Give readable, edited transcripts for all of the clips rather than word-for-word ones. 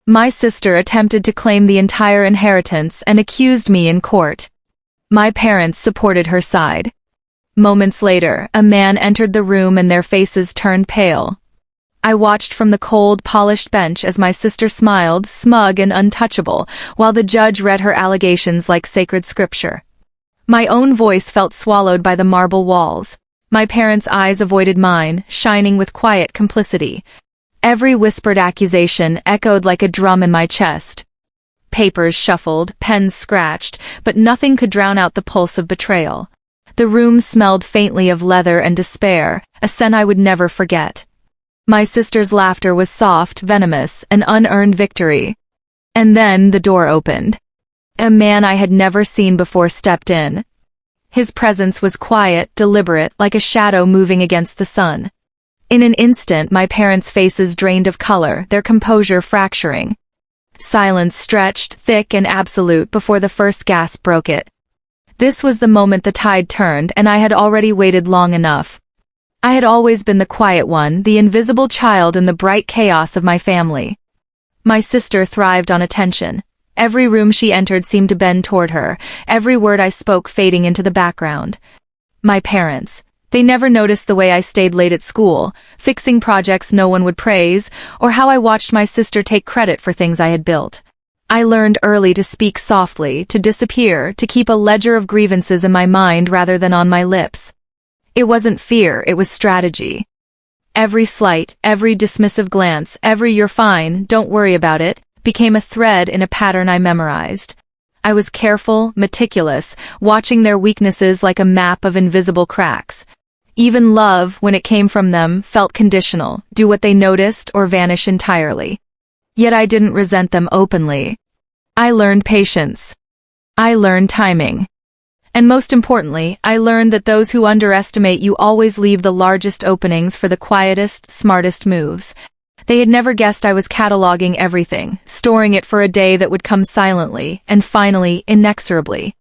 My sister attempted to claim the entire inheritance and accused me in court. My parents supported her side. Moments later, a man entered the room and their faces turned pale. I watched from the cold, polished bench as my sister smiled, smug and untouchable, while the judge read her allegations like sacred scripture. My own voice felt swallowed by the marble walls. My parents' eyes avoided mine, shining with quiet complicity. Every whispered accusation echoed like a drum in my chest. Papers shuffled, pens scratched, but nothing could drown out the pulse of betrayal. The room smelled faintly of leather and despair, a scent I would never forget. My sister's laughter was soft, venomous, an unearned victory. And then the door opened. A man I had never seen before stepped in. His presence was quiet, deliberate, like a shadow moving against the sun. In an instant, my parents' faces drained of color, their composure fracturing. Silence stretched, thick and absolute, before the first gasp broke it. This was the moment the tide turned, and I had already waited long enough. I had always been the quiet one, the invisible child in the bright chaos of my family. My sister thrived on attention. Every room she entered seemed to bend toward her, every word I spoke fading into the background. My parents. They never noticed the way I stayed late at school, fixing projects no one would praise, or how I watched my sister take credit for things I had built. I learned early to speak softly, to disappear, to keep a ledger of grievances in my mind rather than on my lips. It wasn't fear, it was strategy. Every slight, every dismissive glance, every "you're fine, don't worry about it," became a thread in a pattern I memorized. I was careful, meticulous, watching their weaknesses like a map of invisible cracks. Even love, when it came from them, felt conditional, do what they noticed or vanish entirely. Yet I didn't resent them openly. I learned patience. I learned timing. And most importantly, I learned that those who underestimate you always leave the largest openings for the quietest, smartest moves. They had never guessed I was cataloging everything, storing it for a day that would come silently, and finally, inexorably.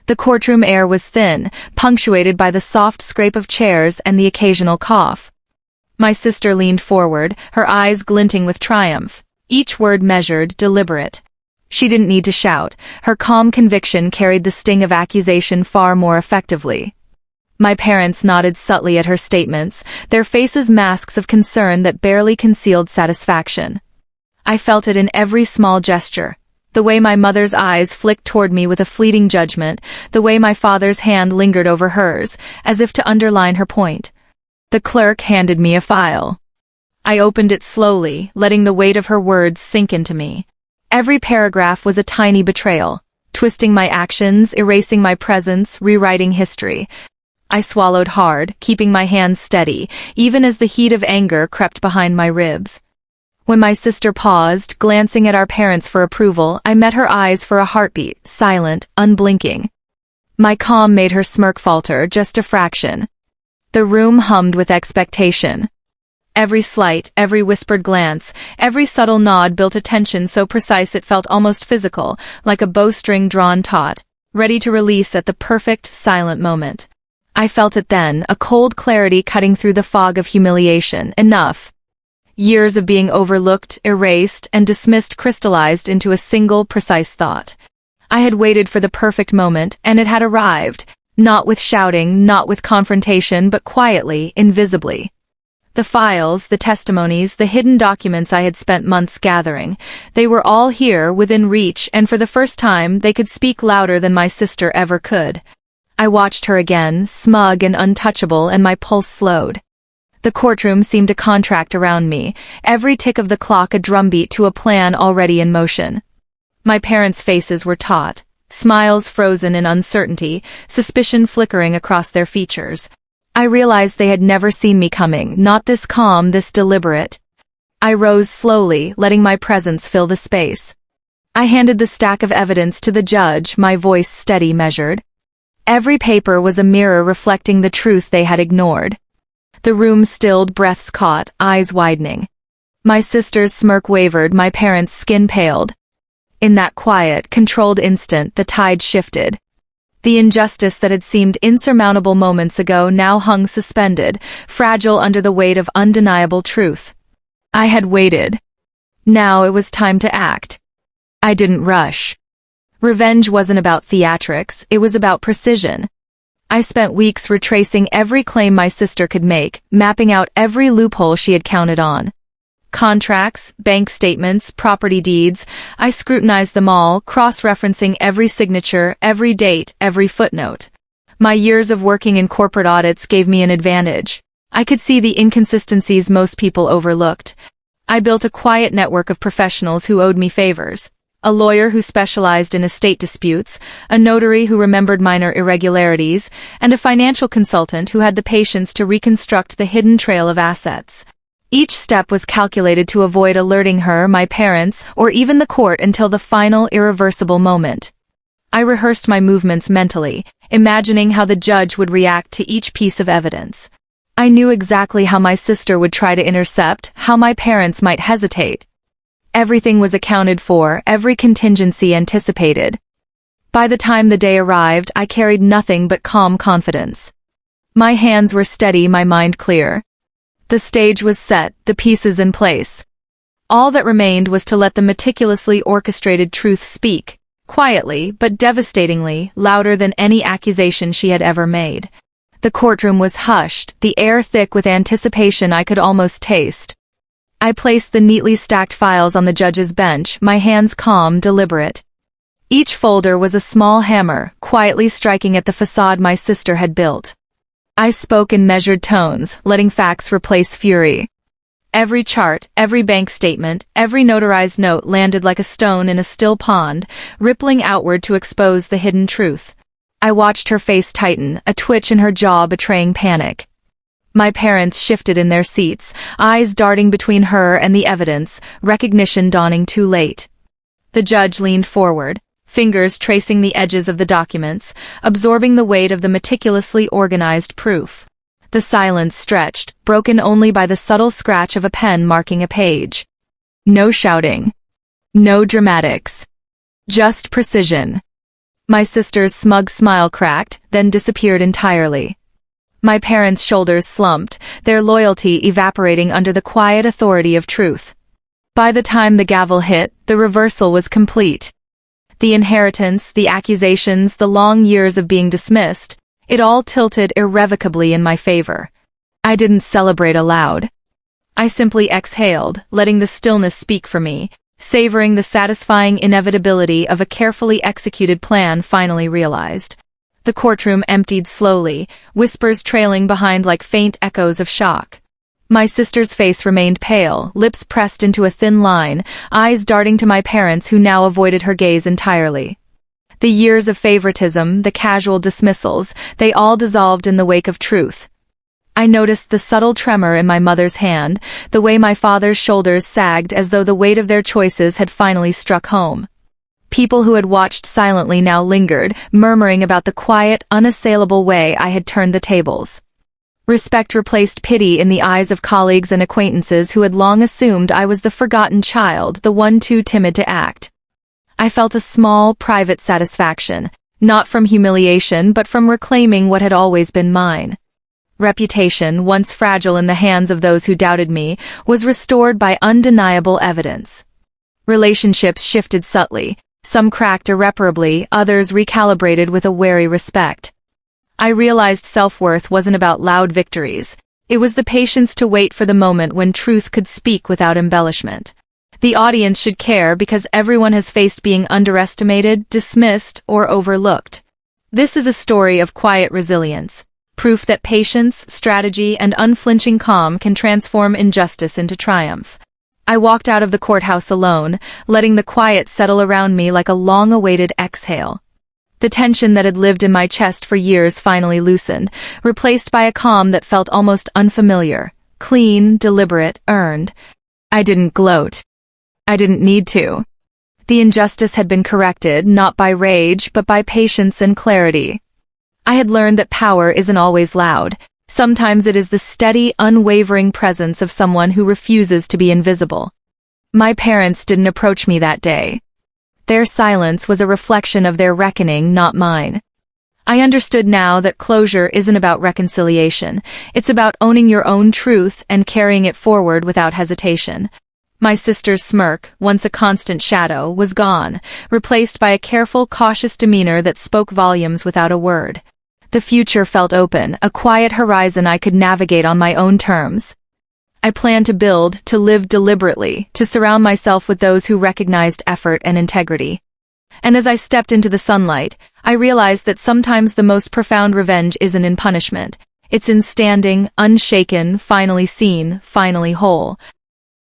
The courtroom air was thin, punctuated by the soft scrape of chairs and the occasional cough. My sister leaned forward, her eyes glinting with triumph, each word measured, deliberate. She didn't need to shout. Her calm conviction carried the sting of accusation far more effectively. My parents nodded subtly at her statements, their faces masks of concern that barely concealed satisfaction. I felt it in every small gesture. The way my mother's eyes flicked toward me with a fleeting judgment, the way my father's hand lingered over hers, as if to underline her point. The clerk handed me a file. I opened it slowly, letting the weight of her words sink into me. Every paragraph was a tiny betrayal, twisting my actions, erasing my presence, rewriting history. I swallowed hard, keeping my hands steady, even as the heat of anger crept behind my ribs. When my sister paused, glancing at our parents for approval, I met her eyes for a heartbeat, silent, unblinking. My calm made her smirk falter, just a fraction. The room hummed with expectation. Every slight, every whispered glance, every subtle nod built a tension so precise it felt almost physical, like a bowstring drawn taut, ready to release at the perfect, silent moment. I felt it then, a cold clarity cutting through the fog of humiliation. Enough. Years of being overlooked, erased, and dismissed crystallized into a single, precise thought. I had waited for the perfect moment, and it had arrived, not with shouting, not with confrontation, but quietly, invisibly. The files, the testimonies, the hidden documents I had spent months gathering, they were all here, within reach, and for the first time, they could speak louder than my sister ever could. I watched her again, smug and untouchable, and my pulse slowed. The courtroom seemed to contract around me, every tick of the clock a drumbeat to a plan already in motion. My parents' faces were taut, smiles frozen in uncertainty, suspicion flickering across their features. I realized they had never seen me coming, not this calm, this deliberate. I rose slowly, letting my presence fill the space. I handed the stack of evidence to the judge, my voice steady, measured. Every paper was a mirror reflecting the truth they had ignored. The room stilled, breaths caught, eyes widening. My sister's smirk wavered, my parents' skin paled. In that quiet, controlled instant, the tide shifted. The injustice that had seemed insurmountable moments ago now hung suspended, fragile under the weight of undeniable truth. I had waited. Now it was time to act. I didn't rush. Revenge wasn't about theatrics, it was about precision. I spent weeks retracing every claim my sister could make, mapping out every loophole she had counted on. Contracts, bank statements, property deeds, I scrutinized them all, cross-referencing every signature, every date, every footnote. My years of working in corporate audits gave me an advantage. I could see the inconsistencies most people overlooked. I built a quiet network of professionals who owed me favors. A lawyer who specialized in estate disputes, a notary who remembered minor irregularities, and a financial consultant who had the patience to reconstruct the hidden trail of assets. Each step was calculated to avoid alerting her, my parents, or even the court until the final irreversible moment. I rehearsed my movements mentally, imagining how the judge would react to each piece of evidence. I knew exactly how my sister would try to intercept, how my parents might hesitate. Everything was accounted for, every contingency anticipated. By the time the day arrived, I carried nothing but calm confidence. My hands were steady, my mind clear. The stage was set, the pieces in place. All that remained was to let the meticulously orchestrated truth speak, quietly but devastatingly, louder than any accusation she had ever made. The courtroom was hushed, the air thick with anticipation I could almost taste. I placed the neatly stacked files on the judge's bench, my hands calm, deliberate. Each folder was a small hammer, quietly striking at the facade my sister had built. I spoke in measured tones, letting facts replace fury. Every chart, every bank statement, every notarized note landed like a stone in a still pond, rippling outward to expose the hidden truth. I watched her face tighten, a twitch in her jaw betraying panic. My parents shifted in their seats, eyes darting between her and the evidence, recognition dawning too late. The judge leaned forward, fingers tracing the edges of the documents, absorbing the weight of the meticulously organized proof. The silence stretched, broken only by the subtle scratch of a pen marking a page. No shouting. No dramatics. Just precision. My sister's smug smile cracked, then disappeared entirely. My parents' shoulders slumped, their loyalty evaporating under the quiet authority of truth. By the time the gavel hit, the reversal was complete. The inheritance, the accusations, the long years of being dismissed, it all tilted irrevocably in my favor. I didn't celebrate aloud. I simply exhaled, letting the stillness speak for me, savoring the satisfying inevitability of a carefully executed plan finally realized. The courtroom emptied slowly, whispers trailing behind like faint echoes of shock. My sister's face remained pale, lips pressed into a thin line, eyes darting to my parents who now avoided her gaze entirely. The years of favoritism, the casual dismissals, they all dissolved in the wake of truth. I noticed the subtle tremor in my mother's hand, the way my father's shoulders sagged as though the weight of their choices had finally struck home. People who had watched silently now lingered, murmuring about the quiet, unassailable way I had turned the tables. Respect replaced pity in the eyes of colleagues and acquaintances who had long assumed I was the forgotten child, the one too timid to act. I felt a small, private satisfaction, not from humiliation but from reclaiming what had always been mine. Reputation, once fragile in the hands of those who doubted me, was restored by undeniable evidence. Relationships shifted subtly. Some cracked irreparably, others recalibrated with a wary respect. I realized self-worth wasn't about loud victories. It was the patience to wait for the moment when truth could speak without embellishment. The audience should care because everyone has faced being underestimated, dismissed, or overlooked. This is a story of quiet resilience, proof that patience, strategy, and unflinching calm can transform injustice into triumph. I walked out of the courthouse alone, letting the quiet settle around me like a long-awaited exhale. The tension that had lived in my chest for years finally loosened, replaced by a calm that felt almost unfamiliar, clean, deliberate, earned. I didn't gloat. I didn't need to. The injustice had been corrected, not by rage, but by patience and clarity. I had learned that power isn't always loud. Sometimes it is the steady, unwavering presence of someone who refuses to be invisible. My parents didn't approach me that day. Their silence was a reflection of their reckoning, not mine. I understood now that closure isn't about reconciliation. It's about owning your own truth and carrying it forward without hesitation. My sister's smirk, once a constant shadow, was gone, replaced by a careful, cautious demeanor that spoke volumes without a word. The future felt open, a quiet horizon I could navigate on my own terms. I planned to build, to live deliberately, to surround myself with those who recognized effort and integrity. And as I stepped into the sunlight, I realized that sometimes the most profound revenge isn't in punishment. It's in standing, unshaken, finally seen, finally whole.